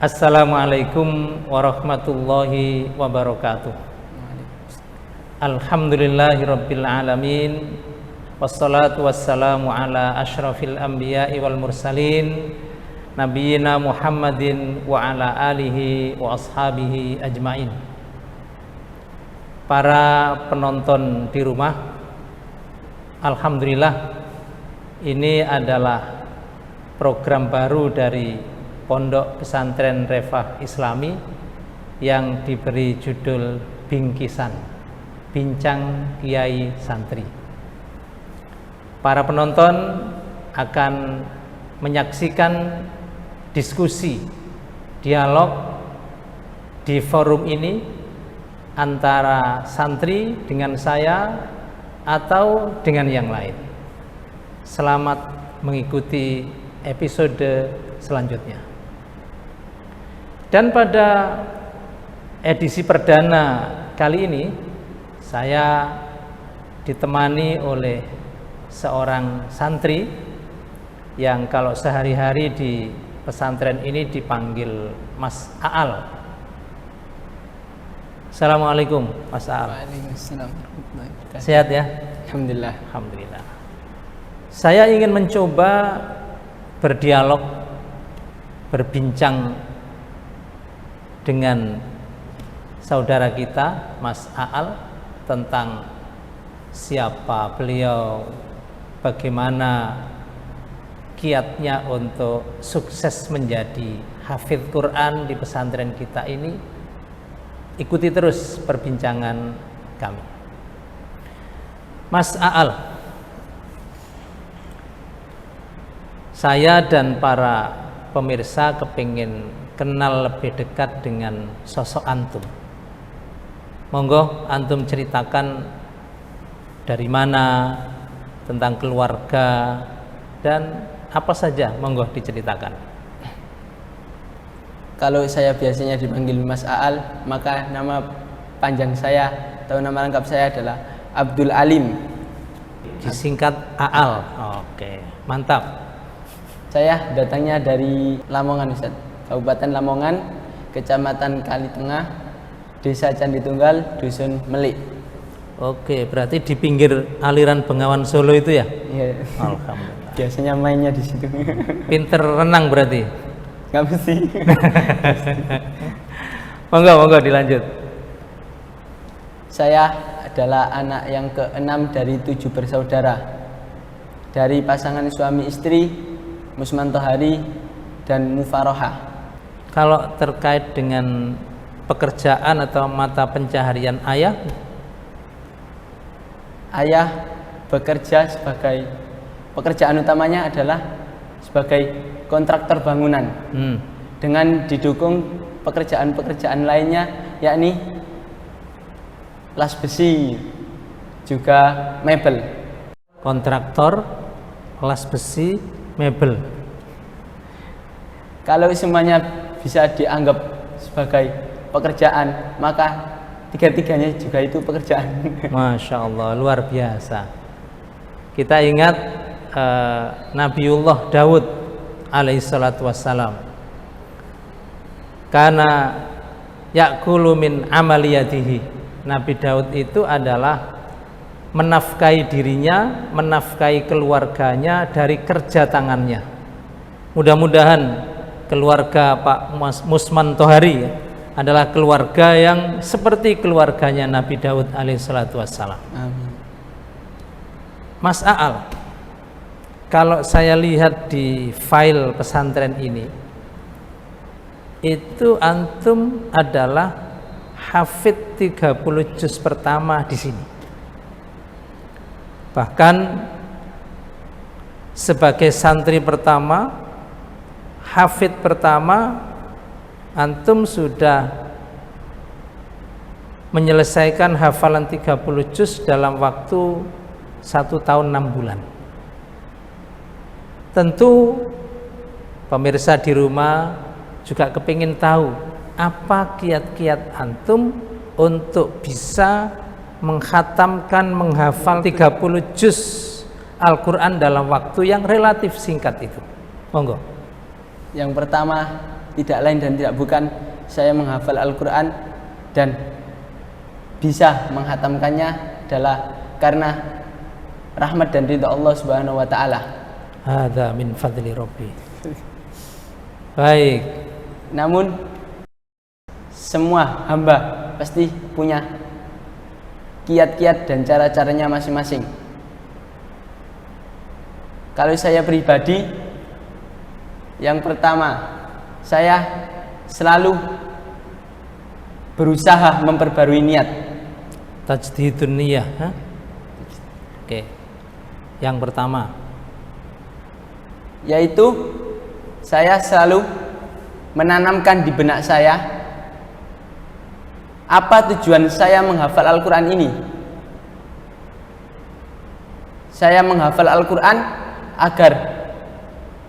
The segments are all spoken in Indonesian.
Assalamualaikum warahmatullahi wabarakatuh. Alhamdulillahirabbil alamin. Wassalatu wassalamu ala asyrafil anbiya'i wal mursalin nabiyina Muhammadin wa ala alihi wa ashabihi ajmain. Para penonton di rumah, alhamdulillah ini adalah program baru dari Pondok Pesantren Refah Islami yang diberi judul Bingkisan, Bincang Kiai Santri. Para penonton akan menyaksikan diskusi, dialog di forum ini antara santri dengan saya atau dengan yang lain. Selamat mengikuti episode selanjutnya. Dan pada edisi perdana kali ini saya ditemani oleh seorang santri yang kalau sehari-hari di pesantren ini dipanggil Mas Aal. Assalamualaikum Mas Aal. Waalaikumsalam. Sehat ya? Alhamdulillah. Alhamdulillah. Saya ingin mencoba berdialog, berbincang dengan saudara kita Mas Aal tentang siapa beliau, bagaimana kiatnya untuk sukses menjadi hafidz Quran di pesantren kita ini. Ikuti terus perbincangan kami. Mas Aal, saya dan para pemirsa kepingin kenal lebih dekat dengan sosok antum. Monggo antum ceritakan dari mana, tentang keluarga, dan apa saja monggo diceritakan. Kalau saya biasanya dipanggil Mas Aal, maka nama panjang saya atau nama lengkap saya adalah Abdul Alim. Disingkat Aal. Oke, mantap. Saya datangnya dari Lamongan, Ustaz. Kabupaten Lamongan, Kecamatan Kalitengah, Desa Candi Tunggal, Dusun Melik. Oke, berarti di pinggir aliran Bengawan Solo itu ya? Iya. Alhamdulillah. Biasanya mainnya di situ. Pinter renang berarti? Nggak mesti. Monggo dilanjut. Saya adalah anak yang ke-6 dari 7 bersaudara. Dari pasangan suami istri Musman Tohari dan Mufarohah. Kalau terkait dengan pekerjaan atau mata pencaharian ayah bekerja sebagai, pekerjaan utamanya adalah sebagai kontraktor bangunan, dengan didukung pekerjaan-pekerjaan lainnya, yakni las besi, juga mebel. Kontraktor, las besi, mebel. Kalau semuanya bisa dianggap sebagai pekerjaan, maka tiga-tiganya juga itu pekerjaan. Masya Allah, luar biasa. Kita ingat Nabiullah Daud alaihissalatu wassalam, karena ya'kulu min amaliyatihi. Nabi Daud itu adalah menafkahi dirinya, menafkahi keluarganya dari kerja tangannya. Mudah-mudahan keluarga Pak Musman Tohari adalah keluarga yang seperti keluarganya Nabi Daud alaihissalatu wassalam. Amin. Mas Aal, kalau saya lihat di file pesantren ini, itu antum adalah hafidz 30 juz pertama di sini. Bahkan sebagai santri pertama, hafidz pertama, antum sudah menyelesaikan hafalan 30 juz dalam waktu 1 tahun 6 bulan. Tentu pemirsa di rumah juga kepingin tahu apa kiat-kiat antum untuk bisa menghatamkan, menghafal 30 juz Al-Quran dalam waktu yang relatif singkat itu. Monggo. Yang pertama, tidak lain dan tidak bukan saya menghafal Al-Quran dan bisa menghatamkannya adalah karena rahmat dan ridha Allah Subhanahu wa taala. Hadza min fadli Rabbi. Baik. Namun semua hamba pasti punya kiat-kiat dan cara-caranya masing-masing. Kalau saya pribadi, yang pertama, saya selalu berusaha memperbarui niat. Tajdidun niyah. Oke. Yang pertama, yaitu saya selalu menanamkan di benak saya apa tujuan saya menghafal Al-Quran ini. Saya menghafal Al-Quran agar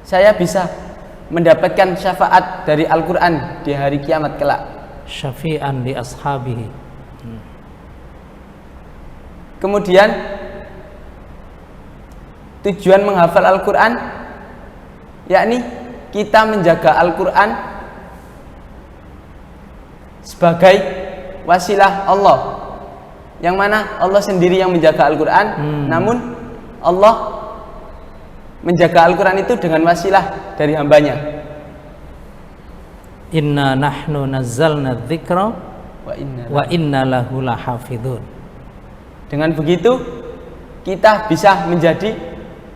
saya bisa mendapatkan syafaat dari Al-Quran di hari kiamat kelak. Syafi'an li ashabihi. Kemudian tujuan menghafal Al-Quran yakni kita menjaga Al-Quran sebagai wasilah Allah, yang mana Allah sendiri yang menjaga Al-Quran, namun Allah menjaga Al-Quran itu dengan wasilah dari hambanya. Inna nahnu nazzalna dzikra wa inna lahu lahafidhun. Dengan begitu kita bisa menjadi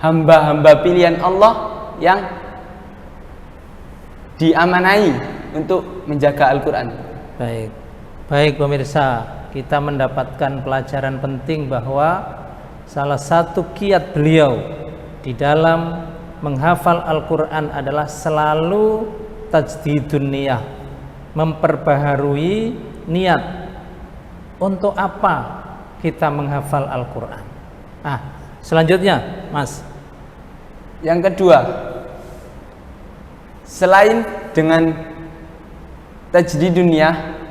hamba-hamba pilihan Allah yang diamanai untuk menjaga Al-Quran. Baik. Baik pemirsa, kita mendapatkan pelajaran penting bahwa salah satu kiat beliau di dalam menghafal Al-Quran adalah selalu tajdidun niyah, memperbaharui niat. Untuk apa kita menghafal Al-Quran? Selanjutnya, Mas. Yang kedua, selain dengan tajdidun niyah,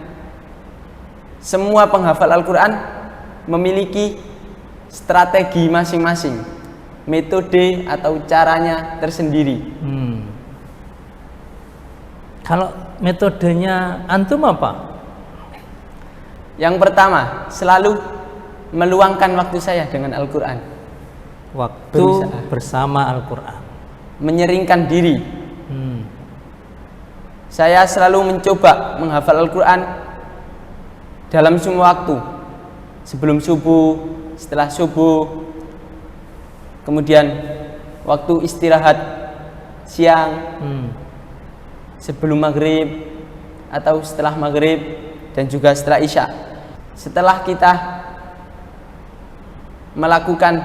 semua penghafal Al-Quran memiliki strategi masing-masing, metode atau caranya tersendiri. Kalau metodenya antum apa? Yang pertama, selalu meluangkan waktu saya dengan Al-Quran. Waktu bersama Al-Quran. Menyeringkan diri. Saya selalu mencoba menghafal Al-Quran dalam semua waktu. Sebelum subuh, setelah subuh, kemudian waktu istirahat siang, sebelum maghrib atau setelah maghrib, dan juga setelah isya. Setelah kita melakukan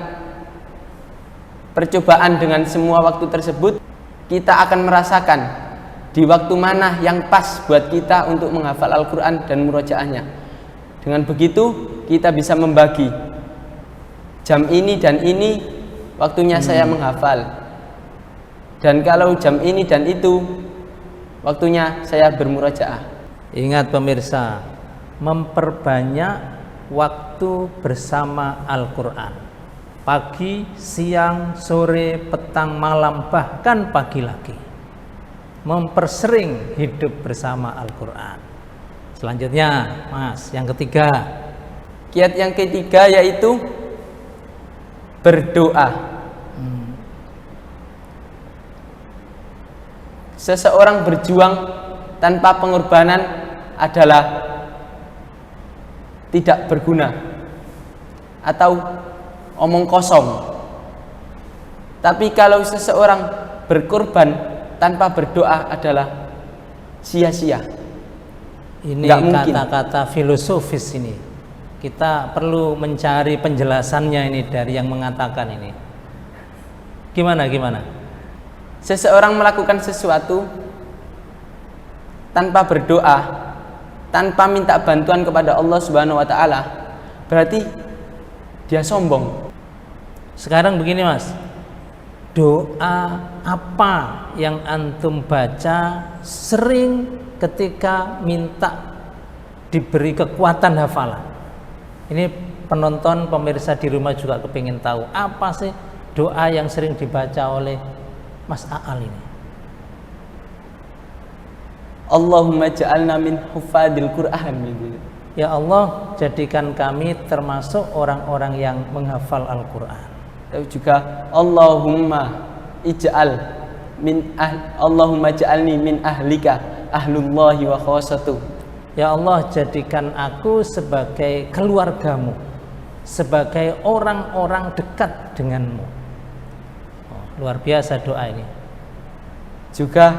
percobaan dengan semua waktu tersebut, kita akan merasakan di waktu mana yang pas buat kita untuk menghafal Al-Quran dan murojaahnya. Dengan begitu kita bisa membagi jam ini dan ini waktunya saya menghafal, dan kalau jam ini dan itu waktunya saya bermurojaah. Ingat pemirsa, memperbanyak waktu bersama Al-Quran. Pagi, siang, sore, petang, malam, bahkan pagi lagi. Mempersering hidup bersama Al-Quran. Selanjutnya, Mas, yang ketiga. Kiat yang ketiga yaitu berdoa. Seseorang berjuang tanpa pengorbanan adalah tidak berguna atau omong kosong. Tapi kalau seseorang berkorban tanpa berdoa adalah sia-sia. Ini kata-kata filosofis ini. Kita perlu mencari penjelasannya ini dari yang mengatakan ini. Gimana? Seseorang melakukan sesuatu tanpa berdoa, tanpa minta bantuan kepada Allah Subhanahu wa taala, berarti dia sombong. Sekarang begini, Mas. Doa apa yang antum baca sering ketika minta diberi kekuatan hafalan? Ini penonton pemirsa di rumah juga kepingin tahu, apa sih doa yang sering dibaca oleh Mas Aal ini? Allahumma ja'alna min hufadil Qur'an gitu. Ya Allah, jadikan kami termasuk orang-orang yang menghafal Al-Qur'an. Lalu juga Allahumma ja'alni min ahlika ahlullahi wa khawasatuh. Ya Allah, jadikan aku sebagai keluargamu, sebagai orang-orang dekat denganmu. Luar biasa doa ini. Juga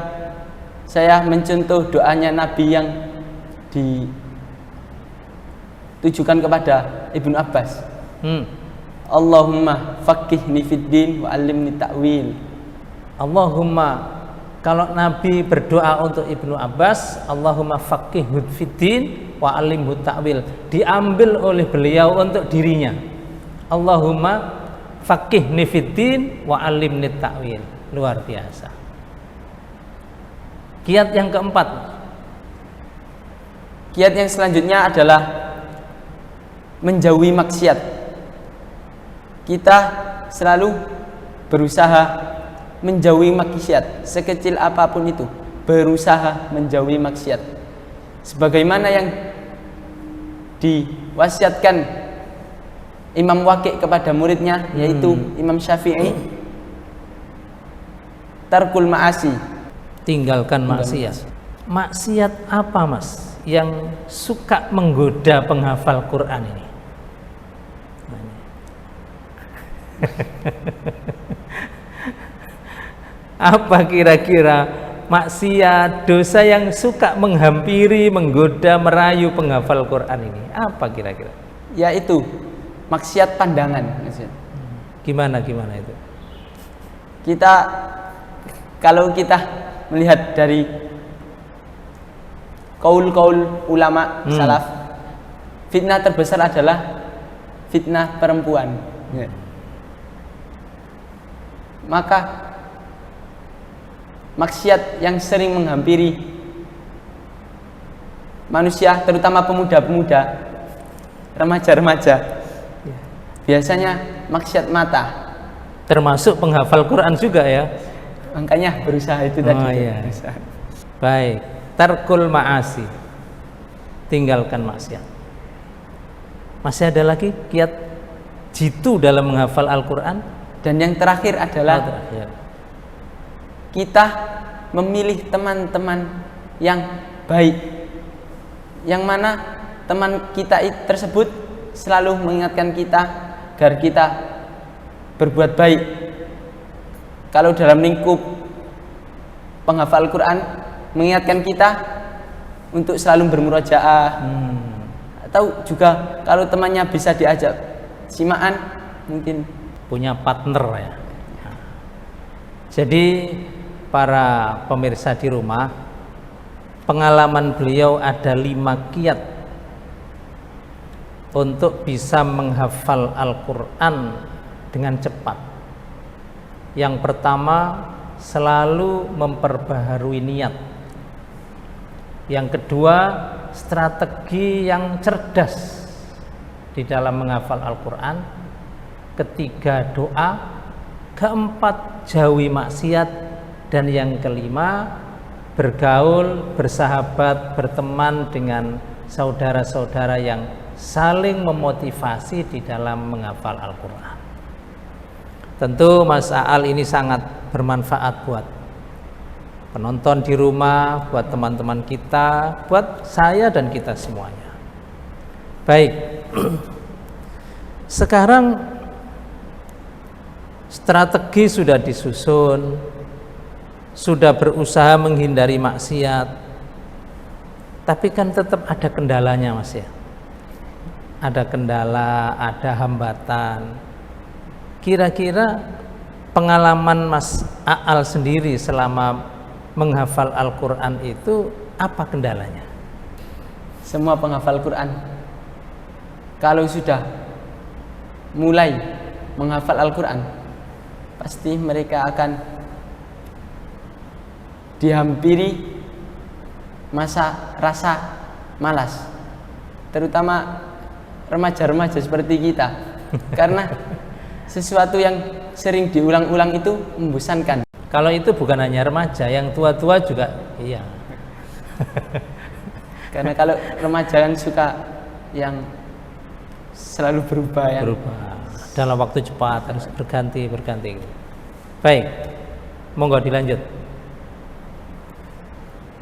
saya mencontoh doanya Nabi yang ditujukan kepada Ibnu Abbas. Allahumma faqihni fid din wa 'allimni ta'wil. Allahumma, kalau Nabi berdoa untuk Ibnu Abbas, Allahumma faqihhu fid din wa 'allimhu ta'wil, diambil oleh beliau untuk dirinya. Allahumma faqihni fid din wa 'allimni ta'wil. Luar biasa. Kiat yang keempat. Kiat yang selanjutnya adalah menjauhi maksiat. Kita selalu berusaha menjauhi maksiat, sekecil apapun itu, berusaha menjauhi maksiat. Sebagaimana yang diwasiatkan Imam Waqi' kepada muridnya, yaitu Imam Syafi'i, tarkul ma'asi, tinggalkan maksiat. Maksiat apa, Mas, yang suka menggoda penghafal Quran ini? Apa kira-kira maksiat, dosa yang suka menghampiri, menggoda, merayu penghafal Quran ini? Apa kira-kira? Yaitu maksiat pandangan. Gimana itu? Kalau kita melihat dari kaul ulama salaf, fitnah terbesar adalah fitnah perempuan. Maka maksiat yang sering menghampiri manusia, terutama pemuda-pemuda, remaja-remaja, biasanya maksiat mata. Termasuk penghafal Quran juga ya. Makanya berusaha itu tadi. Iya. Baik, tarkul ma'asi, tinggalkan maksiat. Masih ada lagi kiat jitu dalam menghafal Al-Quran? Dan yang terakhir adalah kita memilih teman-teman yang baik, yang mana teman kita tersebut selalu mengingatkan kita agar kita berbuat baik. Kalau dalam lingkup penghafal Al-Quran, mengingatkan kita untuk selalu bermurojaah, atau juga kalau temannya bisa diajak simaan, mungkin punya partner ya. Jadi para pemirsa di rumah, pengalaman beliau ada 5 kiat untuk bisa menghafal Al-Quran dengan cepat. Yang pertama, selalu memperbaharui niat. Yang kedua, strategi yang cerdas di dalam menghafal Al-Quran. Ketiga, doa. Keempat, jauhi maksiat. Dan yang kelima, bergaul, bersahabat, berteman dengan saudara-saudara yang saling memotivasi di dalam menghafal Al-Quran. Tentu Mas Aal ini sangat bermanfaat buat penonton di rumah, buat teman-teman kita, buat saya dan kita semuanya. Baik, sekarang strategi sudah disusun, sudah berusaha menghindari maksiat, tapi kan tetap ada kendalanya, Mas ya. Ada kendala, ada hambatan. Kira-kira pengalaman Mas Aal sendiri selama menghafal Al-Quran itu apa kendalanya? Semua penghafal Quran kalau sudah mulai menghafal Al-Quran, pasti mereka akan dihampiri rasa malas, terutama remaja-remaja seperti kita, karena sesuatu yang sering diulang-ulang itu membosankan. Kalau itu bukan hanya remaja, yang tua-tua juga iya. Karena kalau remaja kan suka yang selalu berubah ya. Berubah dalam waktu cepat, harus berganti. Baik, monggo dilanjut.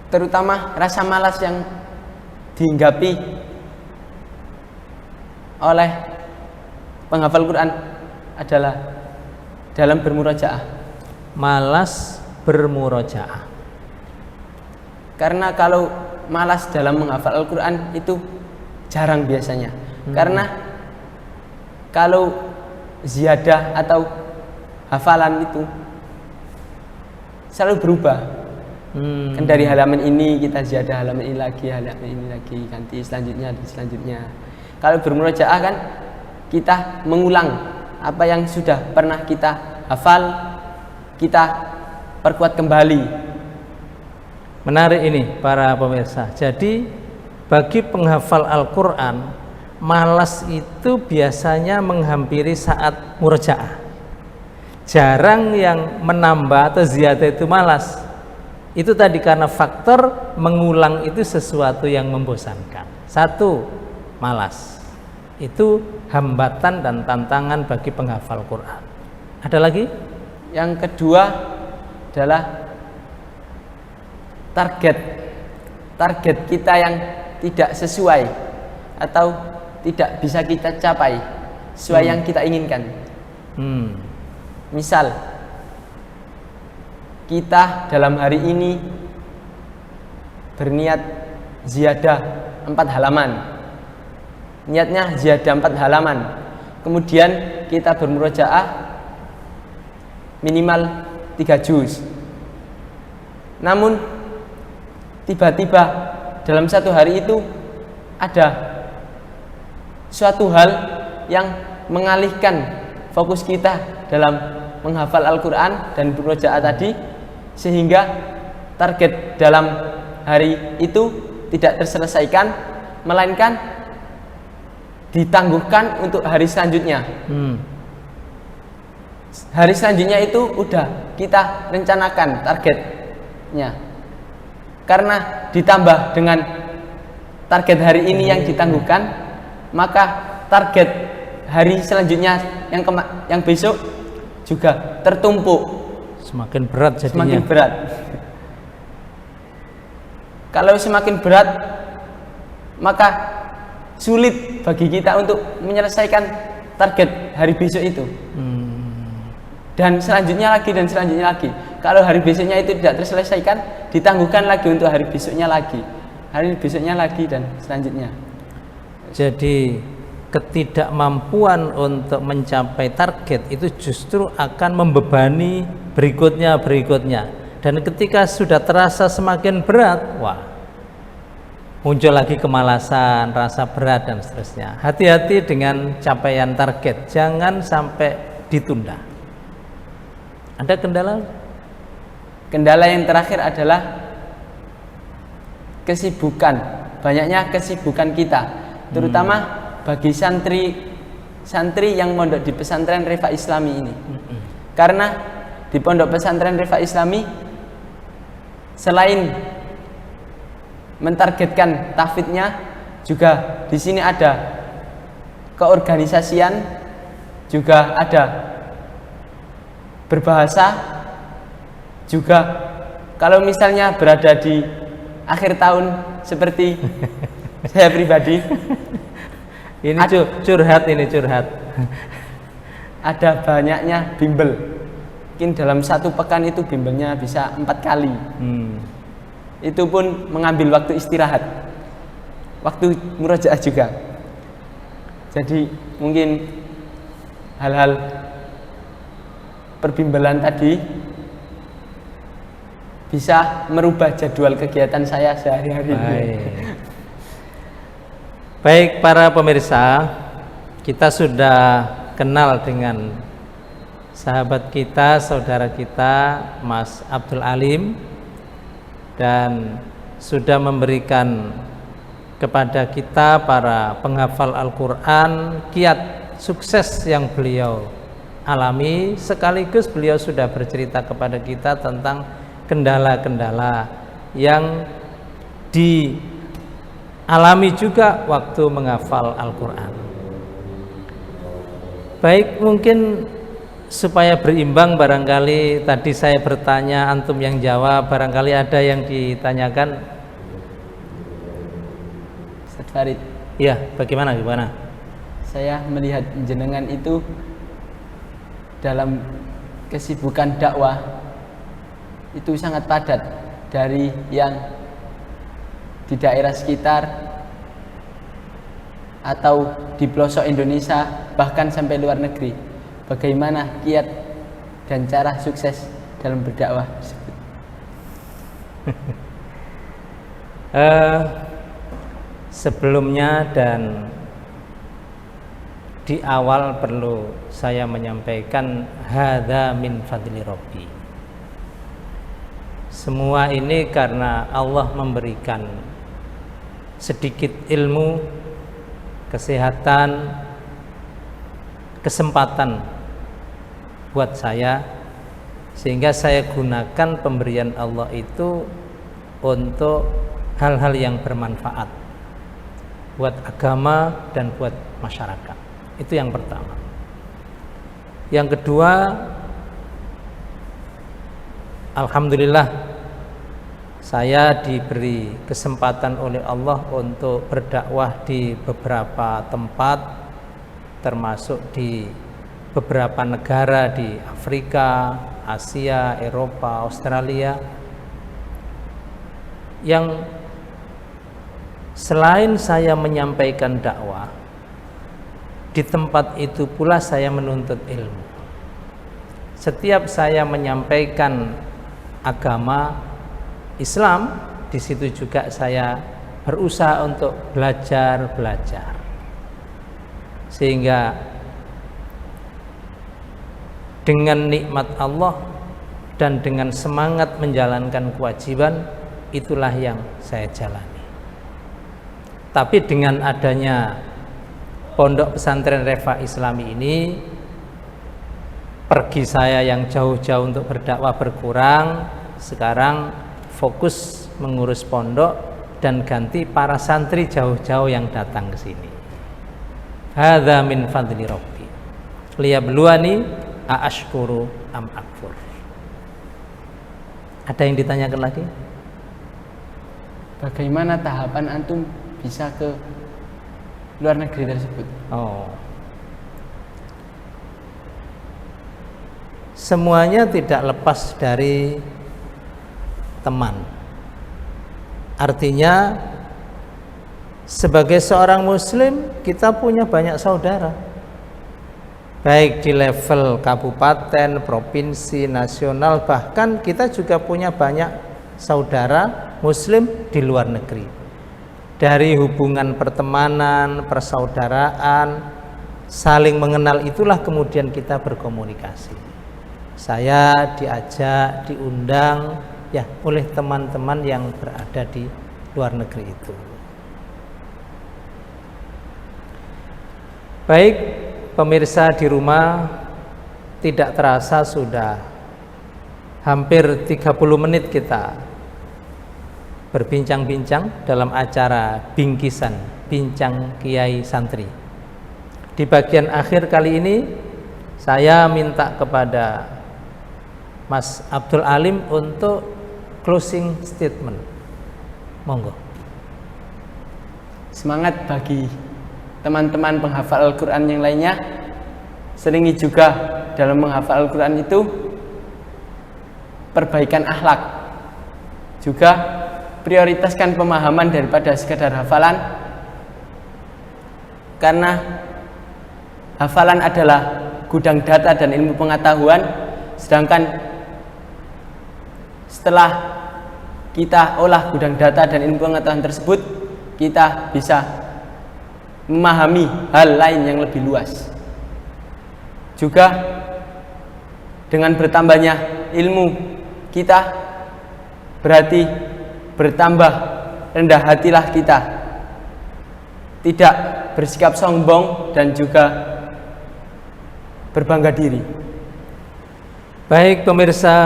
Terutama rasa malas yang dihinggapi oleh penghafal Quran adalah dalam bermurojaah. Malas bermurojaah. Karena kalau malas dalam menghafal Al-Quran itu jarang biasanya. Karena kalau ziyadah atau hafalan itu selalu berubah. Kan dari halaman ini kita ziyadah, halaman ini lagi, ganti selanjutnya. Kalau bermurojaah kan kita mengulang apa yang sudah pernah kita hafal, kita perkuat kembali. Menarik ini para pemirsa. Jadi bagi penghafal Al-Quran, malas itu biasanya menghampiri saat murojaah. Jarang yang menambah atau ziyadah itu malas. Itu tadi karena faktor mengulang itu sesuatu yang membosankan. Satu, malas. Itu hambatan dan tantangan bagi penghafal Quran. Ada lagi? Yang kedua adalah target kita yang tidak sesuai atau tidak bisa kita capai sesuai yang kita inginkan. Misal kita dalam hari ini berniat ziyadah 4 halaman, niatnya ziyadah 4 halaman, kemudian kita bermurojaah minimal 3 juz. Namun tiba-tiba dalam satu hari itu ada suatu hal yang mengalihkan fokus kita dalam menghafal Al-Quran dan bermurojaah tadi, sehingga target dalam hari itu tidak terselesaikan, melainkan ditangguhkan untuk hari selanjutnya. Hari selanjutnya itu udah kita rencanakan targetnya. Karena ditambah dengan target hari ini yang ditangguhkan, maka target hari selanjutnya yang besok juga tertumpuk. Semakin berat jadinya. Semakin berat. Kalau semakin berat, maka sulit bagi kita untuk menyelesaikan target hari besok itu. Dan selanjutnya lagi. Kalau hari besoknya itu tidak terselesaikan, ditangguhkan lagi untuk hari besoknya lagi, dan selanjutnya. Jadi ketidakmampuan untuk mencapai target itu justru akan membebani berikutnya. Dan ketika sudah terasa semakin berat, muncul lagi kemalasan, rasa berat dan seterusnya. Hati-hati dengan capaian target, jangan sampai ditunda. Ada kendala? Kendala yang terakhir adalah kesibukan, banyaknya kesibukan kita, terutama bagi santri yang mondok di pesantren Rifa Islami ini. Karena di pondok pesantren Rifa Islami selain mentargetkan tahfidnya, juga di sini ada keorganisasian, juga ada berbahasa, juga kalau misalnya berada di akhir tahun seperti saya pribadi. Ini curhat. Ada banyaknya bimbel. Mungkin dalam satu pekan itu bimbelnya bisa 4 kali. Itu pun mengambil waktu istirahat, waktu murojaah juga. Jadi mungkin hal-hal perbimbelan tadi bisa merubah jadwal kegiatan saya sehari-hari. Baik para pemirsa, kita sudah kenal dengan sahabat kita, saudara kita Mas Abdul Alim, dan sudah memberikan kepada kita para penghafal Al-Quran kiat sukses yang beliau alami, sekaligus beliau sudah bercerita kepada kita tentang kendala-kendala yang dialami juga waktu menghafal Al-Quran. Baik, mungkin supaya berimbang, barangkali tadi saya bertanya, antum yang jawab, barangkali ada yang ditanyakan. Ustaz Farid, Iya, bagaimana? saya melihat jenengan itu dalam kesibukan dakwah itu sangat padat, dari yang di daerah sekitar atau di pelosok Indonesia, bahkan sampai luar negeri. Bagaimana kiat dan cara sukses dalam berdakwah tersebut? Sebelumnya dan di awal perlu saya menyampaikan, hadza min fadli Rabbi. Semua ini karena Allah memberikan sedikit ilmu, kesehatan, kesempatan buat saya, sehingga saya gunakan pemberian Allah itu untuk hal-hal yang bermanfaat buat agama dan buat masyarakat. Itu yang pertama. Yang kedua, alhamdulillah saya diberi kesempatan oleh Allah untuk berdakwah di beberapa tempat, termasuk di beberapa negara di Afrika, Asia, Eropa, Australia, yang selain saya menyampaikan dakwah, di tempat itu pula saya menuntut ilmu. Setiap saya menyampaikan agama Islam, di situ juga saya berusaha untuk belajar, sehingga dengan nikmat Allah dan dengan semangat menjalankan kewajiban, itulah yang saya jalani. Tapi dengan adanya Pondok Pesantren Refa Islami ini, pergi saya yang jauh-jauh untuk berdakwah berkurang. Sekarang fokus mengurus pondok dan ganti para santri jauh-jauh yang datang ke sini. Hadza min fadli Rabbi liyabluwani aashkuru am akfur. Ada yang ditanyakan lagi? Bagaimana tahapan antum bisa ke luar negeri tersebut? Semuanya tidak lepas dari teman. Artinya sebagai seorang muslim kita punya banyak saudara, baik di level kabupaten, provinsi, nasional, bahkan kita juga punya banyak saudara muslim di luar negeri. Dari hubungan pertemanan, persaudaraan, saling mengenal, itulah kemudian kita berkomunikasi. Saya diajak, diundang ya oleh teman-teman yang berada di luar negeri itu. Baik pemirsa di rumah, tidak terasa sudah hampir 30 menit kita berbincang-bincang dalam acara bingkisan Bincang Kiai Santri. Di bagian akhir kali ini saya minta kepada Mas Abdul Alim untuk closing statement. Monggo. Semangat bagi teman-teman penghafal Al-Quran yang lainnya. Selingi juga dalam menghafal Al-Quran itu perbaikan akhlak, juga prioritaskan pemahaman daripada sekadar hafalan, karena hafalan adalah gudang data dan ilmu pengetahuan. Sedangkan setelah kita olah gudang data dan ilmu pengetahuan tersebut, kita bisa memahami hal lain yang lebih luas. Juga dengan bertambahnya ilmu kita, berarti bertambah rendah hatilah kita, tidak bersikap sombong dan juga berbangga diri. Baik pemirsa,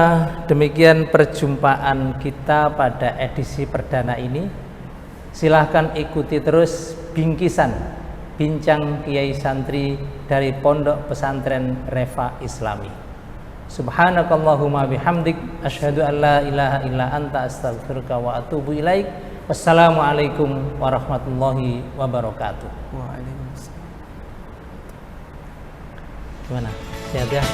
demikian perjumpaan kita pada edisi perdana ini. Silahkan ikuti terus bingkisan bincang kiai santri dari Pondok Pesantren Reva Islami. Subhanakallahumma bihamdik asyhadu an la ilaha illa anta astaghfiruka wa atubu ilaik. Wassalamualaikum warahmatullahi wabarakatuh. Waalaikumsalam. Gimana? Sehat ya?